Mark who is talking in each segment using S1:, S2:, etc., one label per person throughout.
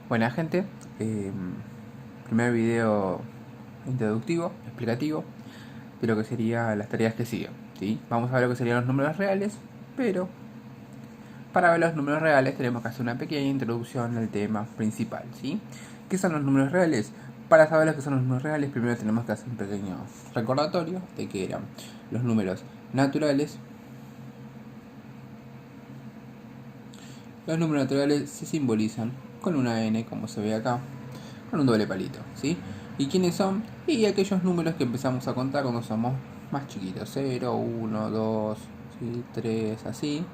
S1: Buena gente, primer video introductivo, explicativo de lo que serían las tareas que siguen, ¿sí? Vamos a ver lo que serían los números reales, pero para ver los números reales tenemos que hacer una pequeña introducción al tema principal, ¿sí? ¿Qué son los números reales? Para saber lo que son los números reales, primero tenemos que hacer un pequeño recordatorio de que eran los números naturales. Los números naturales se simbolizan con una N, como se ve acá, con un doble palito, ¿sí? ¿Y quiénes son? Y aquellos números que empezamos a contar cuando somos más chiquitos, 0, 1, 2, ¿sí? 3, así,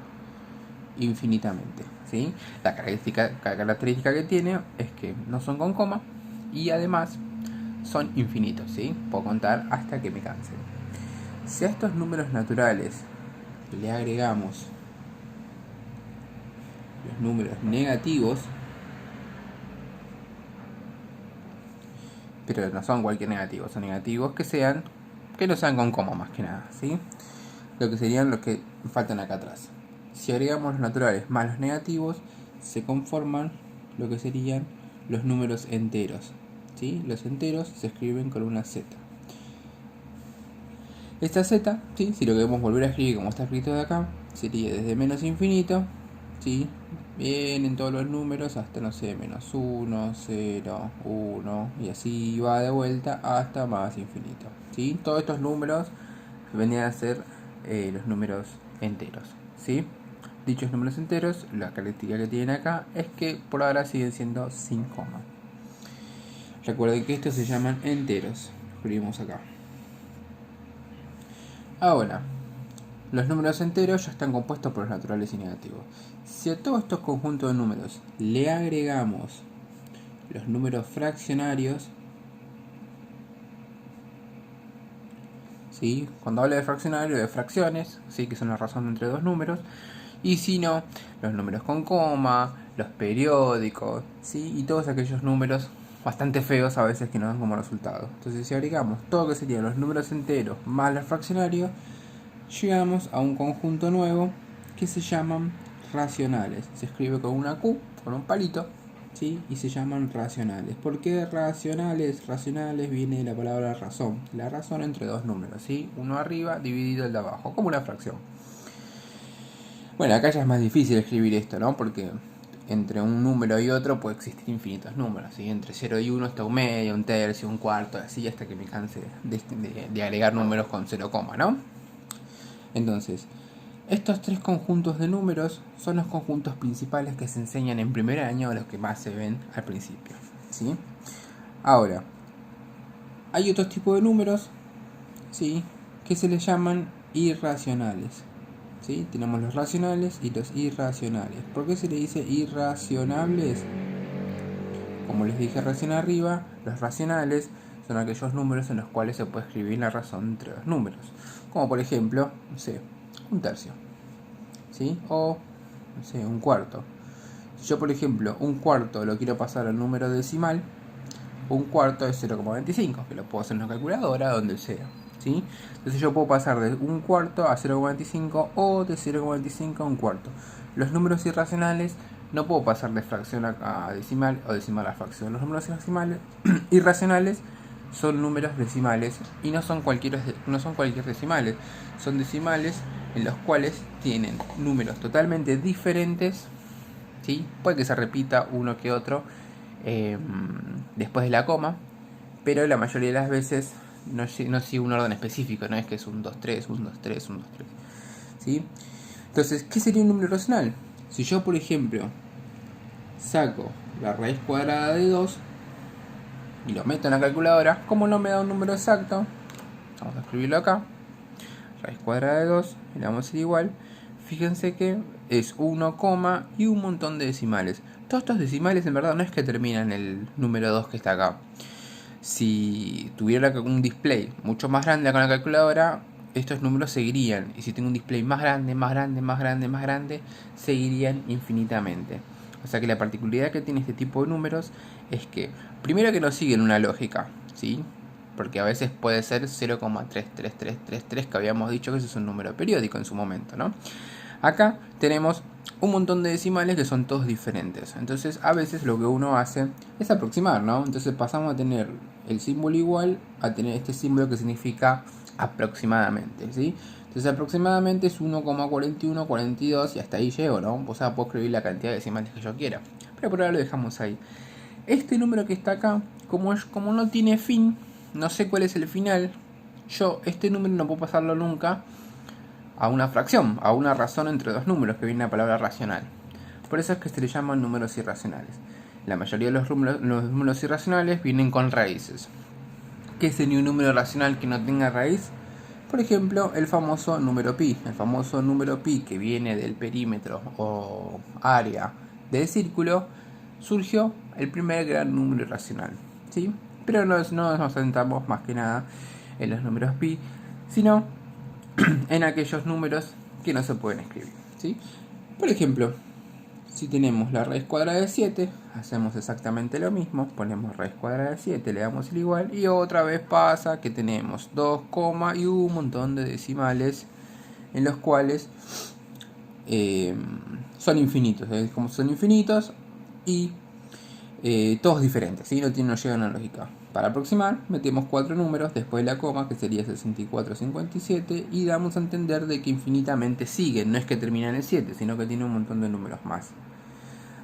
S1: infinitamente, ¿sí? La característica que tiene es que no son con coma y además son infinitos, ¿sí? Puedo contar hasta que me canse. Si a estos números naturales le agregamos los números negativos, pero no son cualquier negativo, son negativos que no sean con coma más que nada, ¿sí? Lo que serían los que faltan acá atrás. Si agregamos los naturales más los negativos, se conforman lo que serían los números enteros, ¿sí? Los enteros se escriben con una Z. Esta Z, ¿sí? Si lo queremos volver a escribir como está escrito de acá, sería desde menos infinito, ¿sí? Vienen todos los números hasta, no sé, menos 1, 0, 1, y así va de vuelta hasta más infinito, ¿sí? Todos estos números venían a ser los números enteros, ¿sí? Dichos números enteros, la característica que tienen acá es que por ahora siguen siendo sin coma. Recuerden que estos se llaman enteros, lo escribimos acá. Ahora, los números enteros ya están compuestos por los naturales y negativos. Si a todos estos conjuntos de números le agregamos los números fraccionarios, ¿sí? Cuando hablo de fraccionario, de fracciones, ¿sí? Que son la razón entre dos números, y si no, los números con coma, los periódicos, ¿sí? Y todos aquellos números bastante feos a veces que nos dan como resultado. Entonces, si agregamos todo lo que serían los números enteros más los fraccionarios, llegamos a un conjunto nuevo que se llaman racionales. Se escribe con una Q, con un palito, ¿sí? Y se llaman racionales. ¿Por qué racionales? Racionales viene de la palabra razón. La razón entre dos números, ¿sí? Uno arriba dividido el de abajo, como una fracción. Bueno, acá ya es más difícil escribir esto, ¿no? Porque entre un número y otro puede existir infinitos números, ¿sí? Entre 0 y 1 está un medio, un tercio, un cuarto, así hasta que me canse de agregar números con 0, ¿no? Entonces, estos tres conjuntos de números son los conjuntos principales que se enseñan en primer año o los que más se ven al principio, ¿sí? Ahora, hay otros tipos de números, ¿sí? Que se les llaman irracionales, ¿sí? Tenemos los racionales y los irracionales. ¿Por qué se le dice irracionables? Como les dije recién arriba, los racionales son aquellos números en los cuales se puede escribir la razón entre dos números. Como por ejemplo, no sé, un tercio, ¿sí? O, no sé, un cuarto. Si yo, por ejemplo, un cuarto lo quiero pasar al número decimal, un cuarto es 0,25, que lo puedo hacer en una calculadora, donde sea, ¿sí? Entonces yo puedo pasar de un cuarto a 0,25 o de 0,25 a un cuarto. Los números irracionales no puedo pasar de fracción a decimal o decimal a fracción. Los números irracionales son números decimales y no son cualquier decimales, son decimales en los cuales tienen números totalmente diferentes, ¿sí? Puede que se repita uno que otro después de la coma, pero la mayoría de las veces no sigue un orden específico, no es que es un 2, 3, un 2, 3, un 2, 3, ¿sí? Entonces, ¿qué sería un número racional? Si yo, por ejemplo, saco la raíz cuadrada de 2 y lo meto en la calculadora, como no me da un número exacto, vamos a escribirlo acá, raíz cuadrada de 2, y le vamos a hacer igual. Fíjense que es 1, y un montón de decimales. Todos estos decimales en verdad no es que terminan el número 2 que está acá. Si tuviera un display mucho más grande con la calculadora, estos números seguirían. Y si tengo un display más grande, más grande, más grande, más grande, seguirían infinitamente. O sea que la particularidad que tiene este tipo de números es que, primero, que no siguen una lógica, ¿sí? Porque a veces puede ser 0,33333, que habíamos dicho que eso es un número periódico en su momento, ¿no? Acá tenemos un montón de decimales que son todos diferentes. Entonces a veces lo que uno hace es aproximar, ¿no? Entonces pasamos a tener el símbolo igual a tener este símbolo que significa aproximadamente, ¿sí? Entonces aproximadamente es 1,4142 y hasta ahí llego, ¿no? O sea, puedo escribir la cantidad de decimales que yo quiera. Pero por ahora lo dejamos ahí. Este número que está acá, como no tiene fin, no sé cuál es el final, yo este número no puedo pasarlo nunca a una fracción, a una razón entre dos números, que viene la palabra racional. Por eso es que se le llaman números irracionales. La mayoría de los números irracionales vienen con raíces. ¿Qué sería un número racional que no tenga raíz? Por ejemplo, el famoso número pi. El famoso número pi que viene del perímetro o área del círculo, surgió el primer gran número irracional, ¿sí? Pero no nos centramos más que nada en los números pi, sino en aquellos números que no se pueden escribir, ¿sí? Por ejemplo, si tenemos la raíz cuadrada de 7, hacemos exactamente lo mismo, ponemos raíz cuadrada de 7, le damos el igual y otra vez pasa que tenemos 2, y un montón de decimales en los cuales son infinitos, como son infinitos y todos diferentes, ¿sí? No llegan a la lógica. Para aproximar, metemos 4 números después de la coma, que sería 64, 57, y damos a entender de que infinitamente siguen, no es que termina en el 7, sino que tiene un montón de números más.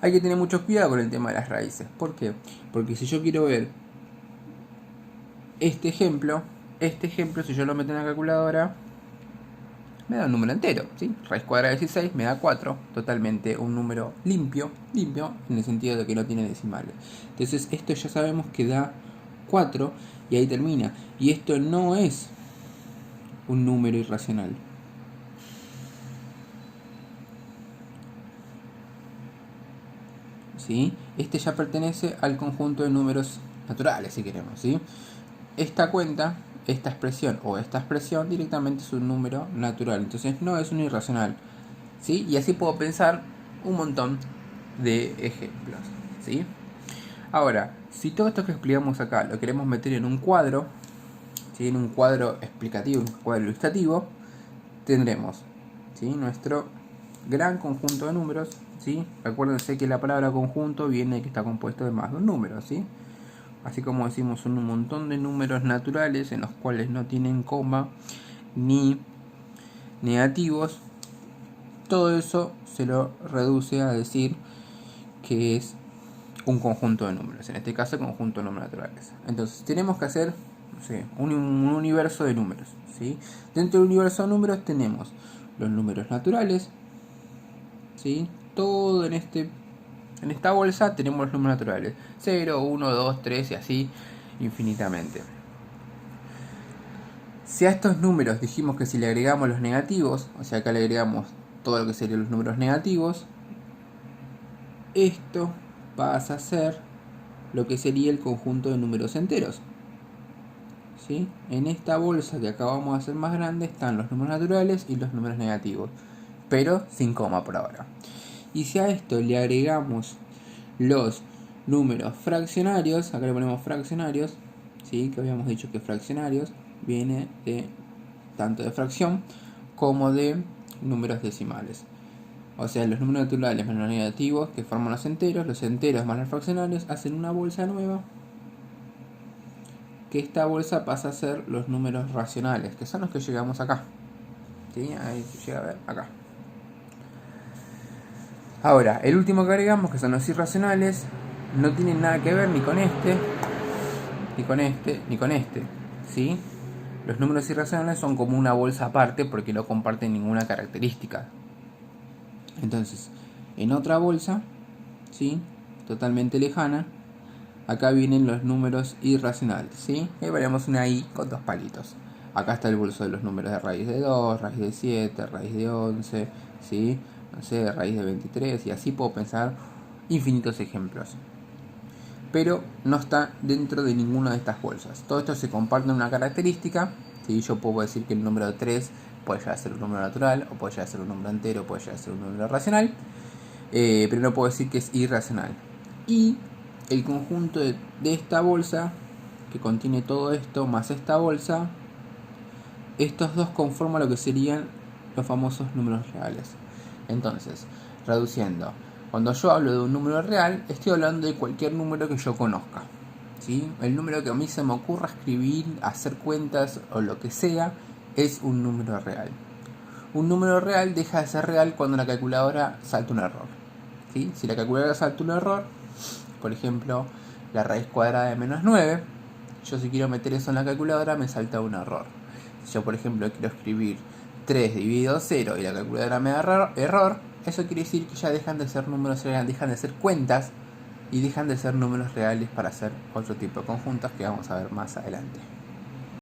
S1: Hay que tener mucho cuidado con el tema de las raíces. ¿Por qué? Porque si yo quiero ver este ejemplo, si yo lo meto en la calculadora, me da un número entero, ¿sí? Raíz cuadrada de 16 me da 4, totalmente un número limpio en el sentido de que no tiene decimales. Entonces esto ya sabemos que da 4 y ahí termina. Y esto no es un número irracional. ¿Sí? Este ya pertenece al conjunto de números naturales, si queremos, ¿sí? Esta cuenta, esta expresión directamente es un número natural, entonces no es un irracional, ¿sí? Y así puedo pensar un montón de ejemplos, ¿sí? Ahora, si todo esto que explicamos acá lo queremos meter en un cuadro, ¿sí? En un cuadro explicativo, un cuadro ilustrativo, tendremos, ¿sí? Nuestro gran conjunto de números, ¿sí? Recuérdense que la palabra conjunto viene de que está compuesto de más de un número, ¿sí? Así como decimos, son un montón de números naturales en los cuales no tienen coma ni negativos. Todo eso se lo reduce a decir que es un conjunto de números, en este caso conjunto de números naturales. Entonces tenemos que hacer, no sé, un universo de números, ¿sí? Dentro del universo de números tenemos los números naturales, ¿sí? Todo en esta bolsa tenemos los números naturales, 0, 1, 2, 3 y así infinitamente. Si a estos números dijimos que si le agregamos los negativos, o sea acá le agregamos todo lo que serían los números negativos, esto pasa a ser lo que sería el conjunto de números enteros, ¿sí? En esta bolsa que acabamos de hacer más grande están los números naturales y los números negativos, pero sin coma por ahora. Y si a esto le agregamos los números fraccionarios, acá le ponemos fraccionarios, ¿sí? Que habíamos dicho que fraccionarios viene de tanto de fracción como de números decimales. O sea, los números naturales menos los negativos que forman los enteros más los fraccionarios hacen una bolsa nueva, que esta bolsa pasa a ser los números racionales, que son los que llegamos acá, ¿sí? Ahí se llega a ver acá. Ahora, el último que agregamos, que son los irracionales, no tienen nada que ver ni con este, ni con este, ni con este, ¿sí? Los números irracionales son como una bolsa aparte porque no comparten ninguna característica. Entonces, en otra bolsa, ¿sí? Totalmente lejana, acá vienen los números irracionales, ¿sí? Ahí veremos una I con dos palitos. Acá está el bolso de los números de raíz de 2, raíz de 7, raíz de 11, ¿sí? No sé, raíz de 23, y así puedo pensar infinitos ejemplos. Pero no está dentro de ninguna de estas bolsas. Todo esto se comparte en una característica, ¿sí? Yo puedo decir que el número 3 puede llegar a ser un número natural, o puede llegar a ser un número entero, puede llegar a ser un número racional, pero no puedo decir que es irracional. Y el conjunto de esta bolsa, que contiene todo esto, más esta bolsa, estos dos conforman lo que serían los famosos números reales. Entonces, Traduciendo, cuando yo hablo de un número real, estoy hablando de cualquier número que yo conozca, ¿sí? El número que a mí se me ocurra escribir, hacer cuentas o lo que sea, es un número real. Un número real deja de ser real cuando la calculadora salta un error, ¿sí? Si la calculadora salta un error, por ejemplo, la raíz cuadrada de menos 9, yo si quiero meter eso en la calculadora me salta un error. Si yo, por ejemplo, quiero escribir 3 dividido 0 y la calculadora me da error, eso quiere decir que ya dejan de ser números reales, dejan de ser cuentas y dejan de ser números reales para hacer otro tipo de conjuntos que vamos a ver más adelante.